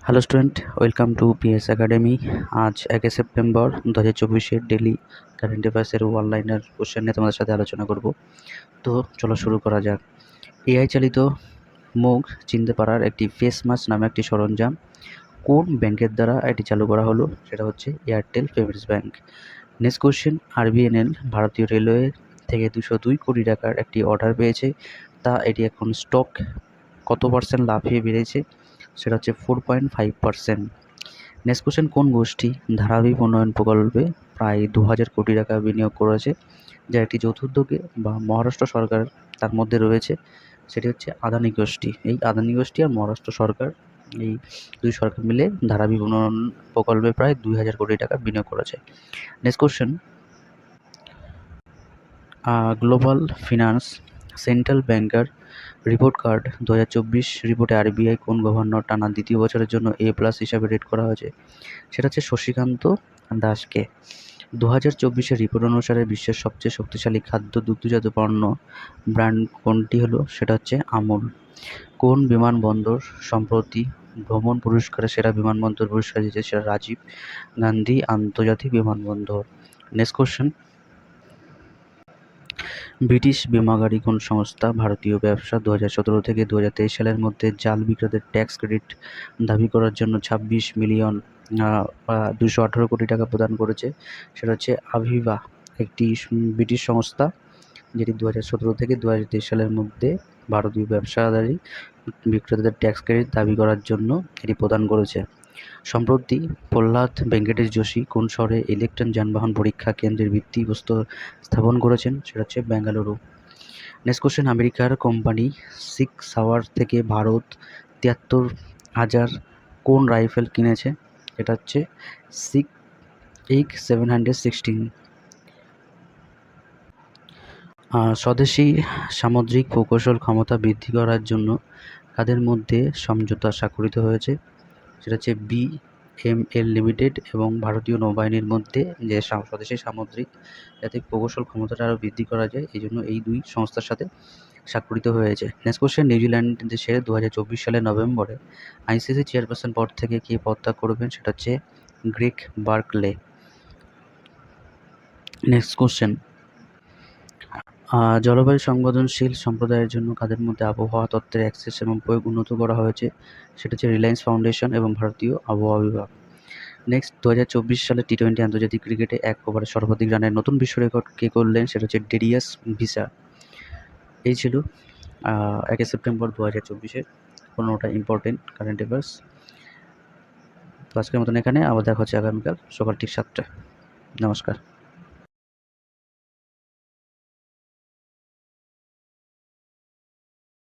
Hello student, welcome to PS academy. আজ 1 September 2024 daily current অ্যাফেয়ার্সের অনলাইনের question নিয়ে তোমাদের সাথে আলোচনা করব। তো চলো শুরু করা যাক। এআই চালিত মুখ চিনতে পারার একটি ফেস মাস্ক নামে একটি সরঞ্জাম কোন ব্যাংকের দ্বারা এটি চালু করা হলো? সেটা হচ্ছে Airtel payments bank. Next question, RBNL ভারতীয় রেলওয়ে থেকে 202 কোটি টাকার একটি অর্ডার পেয়েছে, তা এটি এখন স্টক কত পার্সেন্ট লাফিয়ে বেড়েছে? সেটা হচ্ছে 4.5%। নেক্সট কোশ্চেন, কোন গোষ্ঠী ধারাবাহিক উন্নয়ন প্রকল্পে প্রায় 2000 কোটি টাকা বিনিয়োগ করেছে, যা একটি যৌথ উদ্যোগে বা মহারাষ্ট্র সরকার তার মধ্যে রয়েছে? সেটি হচ্ছে আদানি গোষ্ঠী। এই আদানি গোষ্ঠী আর মহারাষ্ট্র সরকার, এই দুই সরকার মিলে ধারাবাহিক উন্নয়ন প্রকল্পে প্রায় 2000 কোটি টাকা বিনিয়োগ করেছে। Next question, global finance central banker report card 2024 রিপোর্টে আরবিআই কোন গভর্নর টানা দ্বিতীয় বছরের জন্য A+ হিসাবে রেট করা হয়েছে? সেটা হচ্ছে শশীকান্ত দাসকে। 2024 রিপোর্ট অনুসারে বিশ্বের সবচেয়ে শক্তিশালী খাদ্য দুগ্ধজাত পণ্য ব্র্যান্ড কোনটি হলো? সেটা হচ্ছে আমুল। কোন বিমানবন্দর সম্প্রতি ভ্রমণ পুরস্কারে সেরা বিমানবন্দর পুরস্কার জিতেছে? সেটা রাজীব গান্ধী আন্তর্জাতিক বিমানবন্দর। নেক্সট কোশ্চেন, ব্রিটিশ বিমাগাড়ি কোন সংস্থা ভারতীয় ব্যবসা 2017 থেকে 2023 সালের মধ্যে জাল বিক্রেতাদের ট্যাক্স ক্রেডিট দাবি করার জন্য 26,218 কোটি টাকা প্রদান করেছে? সেটা হচ্ছে আভিভা, একটি ব্রিটিশ সংস্থা যেটি 2017 থেকে 2023 সালের মধ্যে ভারতীয় ব্যবসাদারী বিক্রেতাদের ট্যাক্স ক্রেডিট দাবি করার জন্য এটি প্রদান করেছে। সম্প্রতি প্রহ্লাদ ভেঙ্কটেশ যোশী কোন শহরে ইলেকট্রন যানবাহন পরীক্ষা কেন্দ্রের ভিত্তিপ্রস্তর স্থাপন করেছেন? সেটা হচ্ছে বেঙ্গালুরু। নেক্সট কোশ্চেন, আমেরিকার কোম্পানি সিগ সাওয়ার থেকে ভারত 73,000 কোন রাইফেল কিনেছে? এটা হচ্ছে সিগ এইক 716। স্বদেশী সামুদ্রিক প্রকৌশল ক্ষমতা বৃদ্ধি করার জন্য কাদের মধ্যে সমঝোতা স্বাক্ষরিত হয়েছে? সেটা হচ্ছে BML লিমিটেড এবং ভারতীয় নৌবাহিনীর মধ্যে, যে স্বদেশী সামুদ্রিক যাতে প্রকৌশল ক্ষমতাটা আরও বৃদ্ধি করা যায়, এই জন্য এই দুই সংস্থার সাথে স্বাক্ষরিত হয়েছে। নেক্সট কোশ্চেন, নিউজিল্যান্ড দেশে 2024 সালের নভেম্বরে ICC চেয়ারপারসন পদ থেকে কে পদত্যাগ করবেন? সেটা হচ্ছে গ্রেগ বার্কলে। নেক্সট কোশ্চেন, জলবায়ু সংবেদনশীল সম্প্রদায়ের জন্য কাদের মধ্যে আবহাওয়া তত্ত্বের অ্যাক্সেস এবং প্রয়োগ উন্নত করা হয়েছে? সেটা হচ্ছে রিলায়েন্স ফাউন্ডেশন এবং ভারতীয় আবহাওয়া বিভাগ। নেক্সট, 2024 সালে T20 আন্তর্জাতিক ক্রিকেটে 1 ওভারে সর্বাধিক রানের নতুন বিশ্ব রেকর্ড কে করলেন? সেটা হচ্ছে ডেরিয়াস ভিসা। এই ছিল 1 সেপ্টেম্বর 2024-এর 15টা ইম্পর্টেন্ট কারেন্ট অ্যাফেয়ার্স। তো আজকের মতন এখানে, আবার দেখা হচ্ছে আগামীকাল সকাল ঠিক 7টায়। নমস্কার।